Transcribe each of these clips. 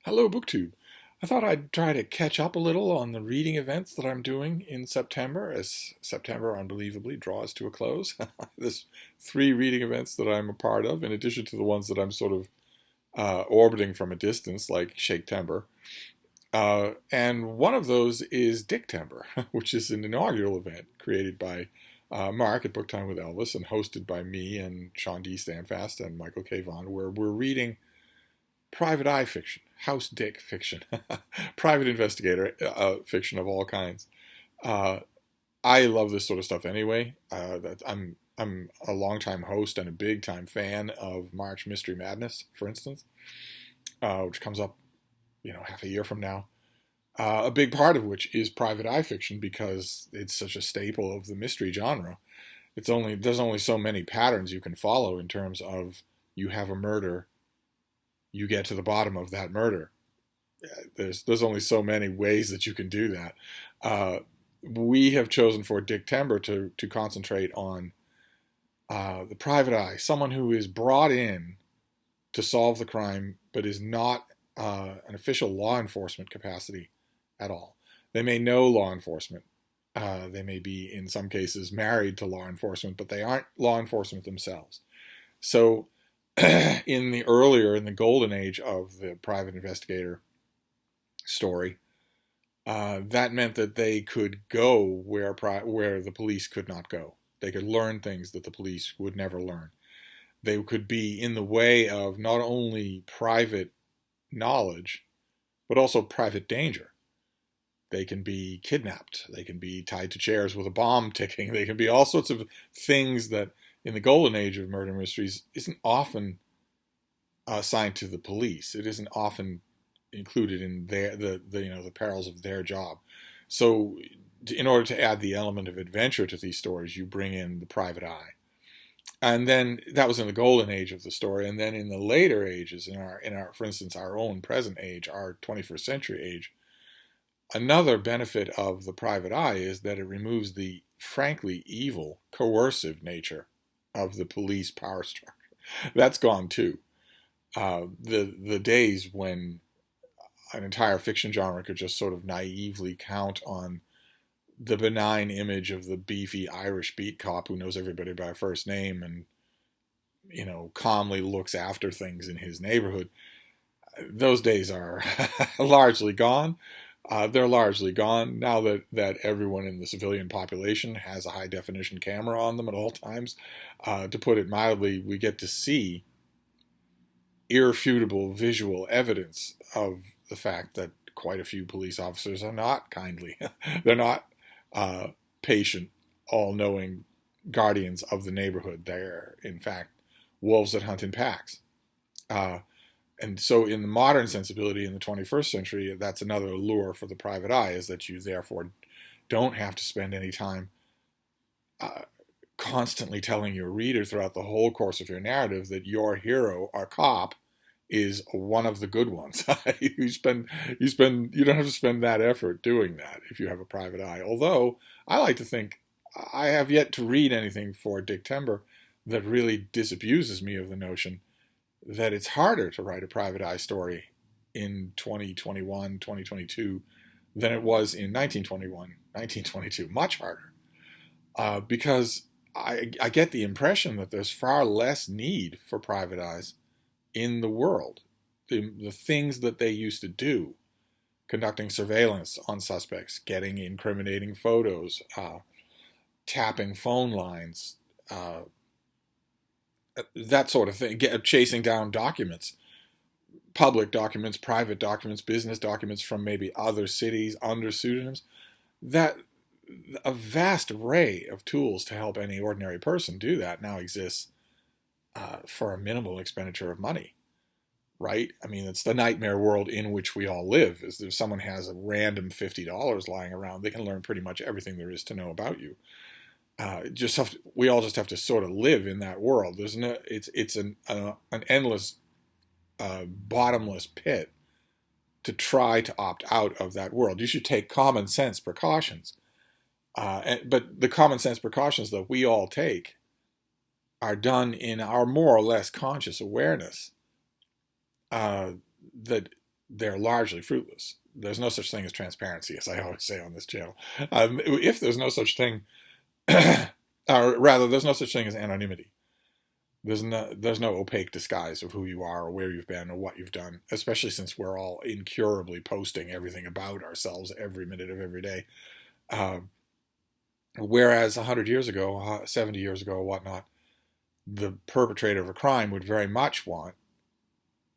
Hello, BookTube. I thought I'd try to catch up a little on the reading events that I'm doing in September, as September unbelievably draws to a close. There's three reading events that I'm a part of, in addition to the ones that I'm sort of orbiting from a distance, like Shaktember. And one of those is Dictember, which is an inaugural event created by Mark at Book Time with Elvis and hosted by me and Sean D. Stanfast and Michael K. Vaughn, where we're reading private eye fiction, house dick fiction, private investigator fiction of all kinds. Uh, I love this sort of stuff anyway. I'm a longtime host and a big time fan of March Mystery Madness, for instance, which comes up, half a year from now. A big part of which is private eye fiction because it's such a staple of the mystery genre. There's only so many patterns you can follow in terms of you have a murder, you get to the bottom of that murder. There's only so many ways that you can do that. We have chosen for Dictember to concentrate on the private eye, someone who is brought in to solve the crime, but is not an official law enforcement capacity at all. They may know law enforcement. They may be, in some cases, married to law enforcement, but they aren't law enforcement themselves. So in the golden age of the private investigator story, that meant that they could go where the police could not go. They could learn things that the police would never learn. They could be in the way of not only private knowledge, but also private danger. They can be kidnapped. They can be tied to chairs with a bomb ticking. They can be all sorts of things that in the golden age of murder mysteries isn't often assigned to the police. It isn't often included in the perils of their job. So in order to add the element of adventure to these stories, you bring in the private eye. And then that was in the golden age of the story. And then in the later ages, in our for instance, our own present age, our 21st century age, another benefit of the private eye is that it removes the frankly evil, coercive nature of the police power structure. That's gone too. The days when an entire fiction genre could just sort of naively count on the benign image of the beefy Irish beat cop who knows everybody by first name and calmly looks after things in his neighborhood. Those days are largely gone. They're largely gone now that everyone in the civilian population has a high definition camera on them at all times. To put it mildly, we get to see irrefutable visual evidence of the fact that quite a few police officers are not kindly. They're not patient, all-knowing guardians of the neighborhood. They're, in fact, wolves that hunt in packs. And so in the modern sensibility in the 21st century, that's another allure for the private eye, is that you therefore don't have to spend any time constantly telling your reader throughout the whole course of your narrative that your hero, our cop, is one of the good ones. You don't have to spend that effort doing that if you have a private eye. Although I like to think I have yet to read anything for Dictember that really disabuses me of the notion that it's harder to write a private eye story in 2021, 2022 than it was in 1921, 1922. Much harder. Because I get the impression that there's far less need for private eyes in the world. The things that they used to do, conducting surveillance on suspects, getting incriminating photos, tapping phone lines, that sort of thing, chasing down documents, public documents, private documents, business documents from maybe other cities under pseudonyms. That a vast array of tools to help any ordinary person do that now exists for a minimal expenditure of money, right? I mean, it's the nightmare world in which we all live. Is if someone has a random $50 lying around, they can learn pretty much everything there is to know about you. We all just have to sort of live in that world. It's an endless, bottomless pit to try to opt out of that world. You should take common sense precautions. But the common sense precautions that we all take are done in our more or less conscious awareness that they're largely fruitless. There's no such thing as transparency, as I always say on this channel. If there's no such thing, or rather, there's no such thing as anonymity. There's no opaque disguise of who you are or where you've been or what you've done, especially since we're all incurably posting everything about ourselves every minute of every day. Whereas 100 years ago, 70 years ago, or whatnot, the perpetrator of a crime would very much want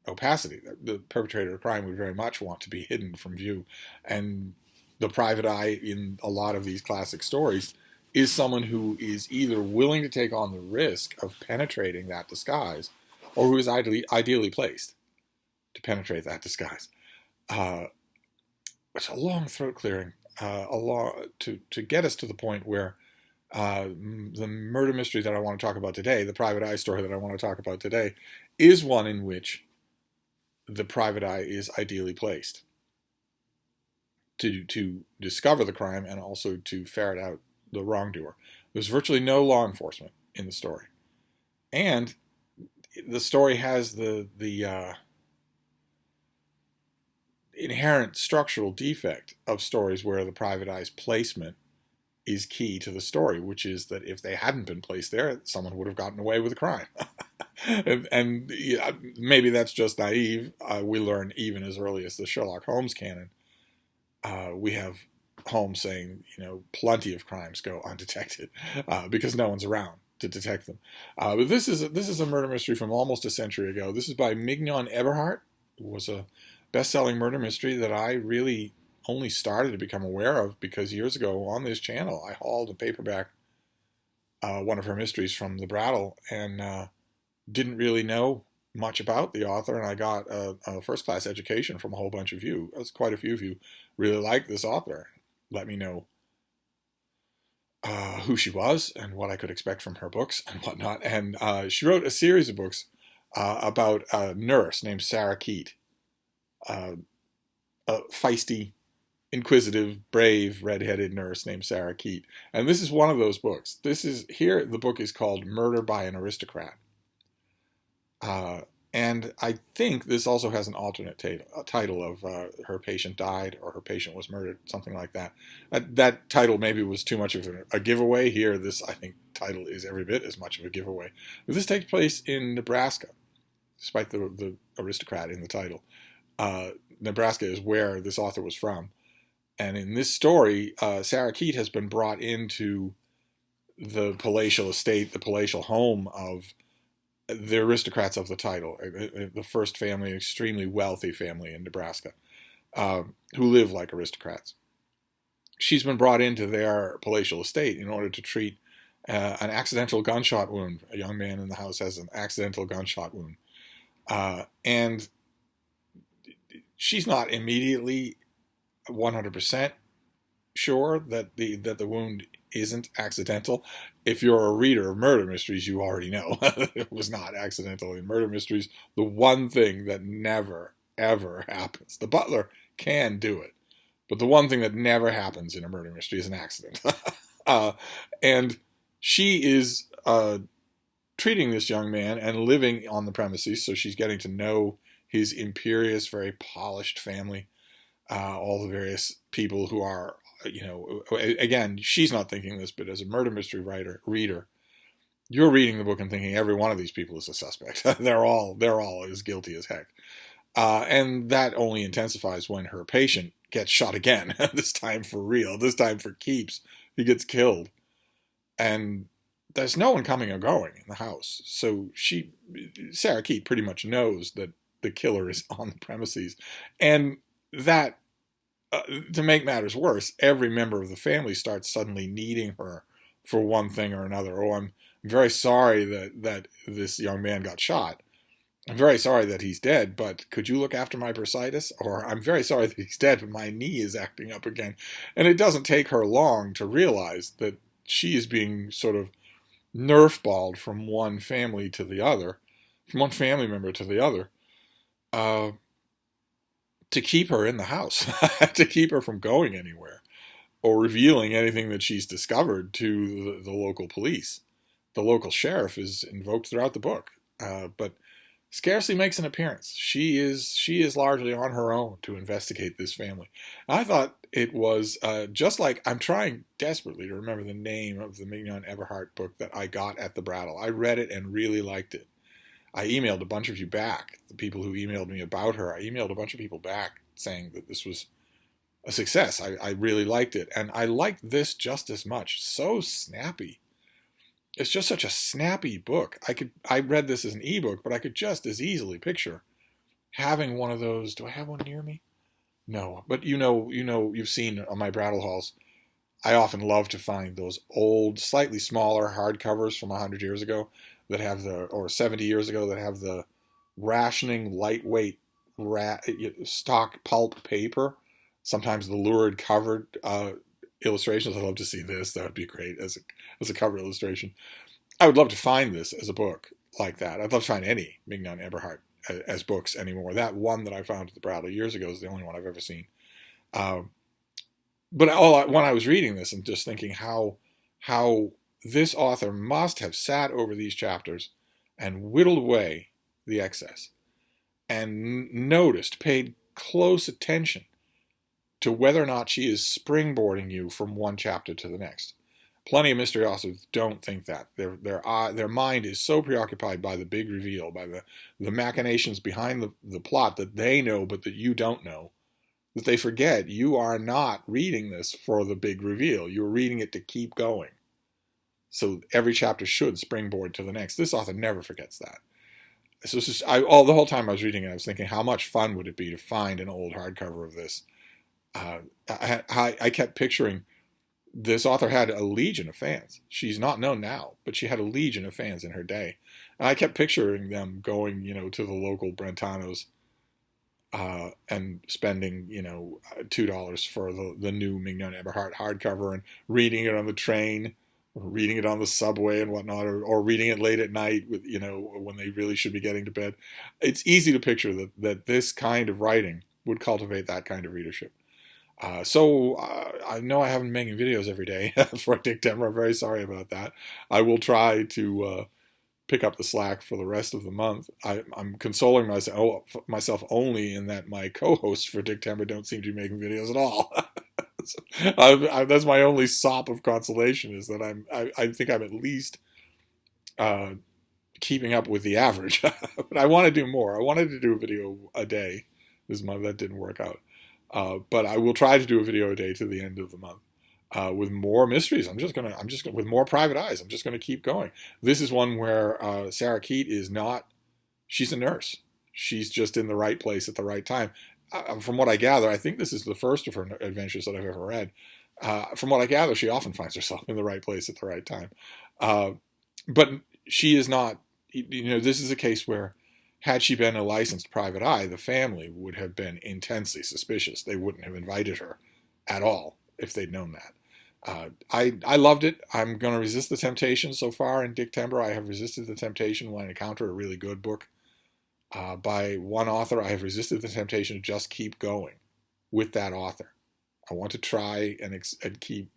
opacity. The perpetrator of a crime would very much want to be hidden from view. And the private eye in a lot of these classic stories is someone who is either willing to take on the risk of penetrating that disguise or who is ideally placed to penetrate that disguise. It's a long throat clearing to get us to the point where the murder mystery that I want to talk about today, the private eye story that I want to talk about today, is one in which the private eye is ideally placed to discover the crime and also to ferret out the wrongdoer. There's virtually no law enforcement in the story, and the story has the inherent structural defect of stories where the private eye's placement is key to the story, which is that if they hadn't been placed there, someone would have gotten away with a crime. and yeah, maybe that's just naive. We learn even as early as the Sherlock Holmes canon. We have Holmes saying, plenty of crimes go undetected because no one's around to detect them. But this is a murder mystery from almost a century ago. This is by Mignon Eberhardt. It was a best-selling murder mystery that I really only started to become aware of because years ago on this channel I hauled a paperback one of her mysteries from the Brattle and didn't really know much about the author, and I got a first-class education from a whole bunch of you. Quite a few of you really like this author. Let me know who she was and what I could expect from her books and whatnot. And she wrote a series of books about a nurse named Sarah Keat, a feisty, inquisitive, brave, red-headed nurse named Sarah Keat. And this is one of those books. The book is called Murder by an Aristocrat. And I think this also has an alternate title of Her Patient Died or Her Patient Was Murdered, something like that. That title maybe was too much of a giveaway. Here, this, I think, title is every bit as much of a giveaway. But this takes place in Nebraska, despite the aristocrat in the title. Nebraska is where this author was from. And in this story, Sarah Keat has been brought into the palatial estate, the palatial home of the aristocrats of the title, the first family, extremely wealthy family in Nebraska, who live like aristocrats. She's been brought into their palatial estate in order to treat an accidental gunshot wound. A young man in the house has an accidental gunshot wound. And she's not immediately 100% sure that the wound isn't accidental. If you're a reader of murder mysteries, you already know it was not accidental. In murder mysteries, the one thing that never, ever happens, the butler can do it, but the one thing that never happens in a murder mystery is an accident. And she is treating this young man and living on the premises, so she's getting to know his imperious, very polished family, all the various people who are, again, she's not thinking this, but as a murder mystery reader, you're reading the book and thinking every one of these people is a suspect. they're all as guilty as heck. And that only intensifies when her patient gets shot again, this time for real, this time for keeps. He gets killed. And there's no one coming or going in the house. So Sarah Keat pretty much knows that the killer is on the premises. And that, to make matters worse, every member of the family starts suddenly needing her for one thing or another. Oh, I'm very sorry that this young man got shot. I'm very sorry that he's dead, but could you look after my bursitis? Or I'm very sorry that he's dead, but my knee is acting up again. And it doesn't take her long to realize that she is being sort of nerf-balled from one family to the other, from one family member to the other, to keep her in the house, to keep her from going anywhere or revealing anything that she's discovered to the local police. The local sheriff is invoked throughout the book, but scarcely makes an appearance. She is largely on her own to investigate this family. I thought it was just like I'm trying desperately to remember the name of the Mignon Eberhardt book that I got at the Brattle. I read it and really liked it. I emailed a bunch of you back, the people who emailed me about her. I emailed a bunch of people back saying that this was a success. I really liked it, and I liked this just as much. So snappy. It's just such a snappy book. I read this as an ebook, but I could just as easily picture having one of those. Do I have one near me? No, but you've seen on my Brattle hauls. I often love to find those old, slightly smaller hardcovers from 100 years ago that have or 70 years ago that have the rationing, lightweight stock pulp paper. Sometimes the lurid covered illustrations. I'd love to see this. That would be great as a cover illustration. I would love to find this as a book like that. I'd love to find any Mignon Eberhardt as books anymore. That one that I found at the Brattle years ago is the only one I've ever seen. But when I was reading this and just thinking how this author must have sat over these chapters and whittled away the excess and paid close attention to whether or not she is springboarding you from one chapter to the next. Plenty of mystery authors don't think that. Their mind is so preoccupied by the big reveal, by the machinations behind the plot that they know but that you don't know, that they forget you are not reading this for the big reveal. You're reading it to keep going. So every chapter should springboard to the next. This author never forgets that. So the whole time I was reading it, I was thinking, how much fun would it be to find an old hardcover of this? I kept picturing this author had a legion of fans. She's not known now, but she had a legion of fans in her day. And I kept picturing them going, to the local Brentanos and spending, $2 for the new Mignon Eberhardt hardcover and reading it on the train, or reading it on the subway and whatnot, or reading it late at night with, when they really should be getting to bed. It's easy to picture that this kind of writing would cultivate that kind of readership. I know I haven't been making videos every day for Dictember. I'm very sorry about that. I will try to pick up the slack for the rest of the month. I'm consoling myself only in that my co-hosts for Dictember don't seem to be making videos at all. That's my only sop of consolation, is that I think I'm at least keeping up with the average. But I want to do more. I wanted to do a video a day this month. That didn't work out. But I will try to do a video a day to the end of the month with more mysteries. I'm just gonna with more private eyes. I'm just gonna keep going. This is one where Sarah Keat is not. She's a nurse. She's just in the right place at the right time. From what I gather, I think this is the first of her adventures that I've ever read. From what I gather, she often finds herself in the right place at the right time. But she is not. This is a case where, had she been a licensed private eye, the family would have been intensely suspicious. They wouldn't have invited her at all if they'd known that. I loved it. I'm going to resist the temptation so far in Dictember. I have resisted the temptation when I encounter a really good book by one author. I have resisted the temptation to just keep going with that author. I want to try and keep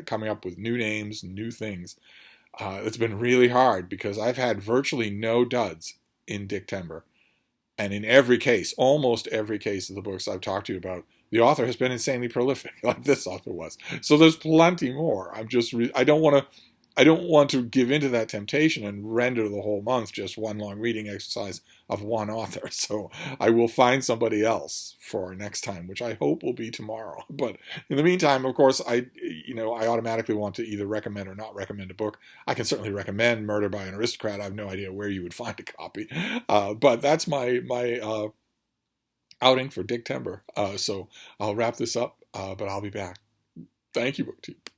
coming up with new names, new things. It's been really hard because I've had virtually no duds in Dictember. And in every case, almost every case of the books I've talked to you about, the author has been insanely prolific, like this author was. So there's plenty more. I don't want to give into that temptation and render the whole month just one long reading exercise of one author. So I will find somebody else for next time, which I hope will be tomorrow. But in the meantime, of course, I automatically want to either recommend or not recommend a book. I can certainly recommend Murder by an Aristocrat. I have no idea where you would find a copy. But that's my outing for Dictember. So I'll wrap this up, but I'll be back. Thank you, BookTube.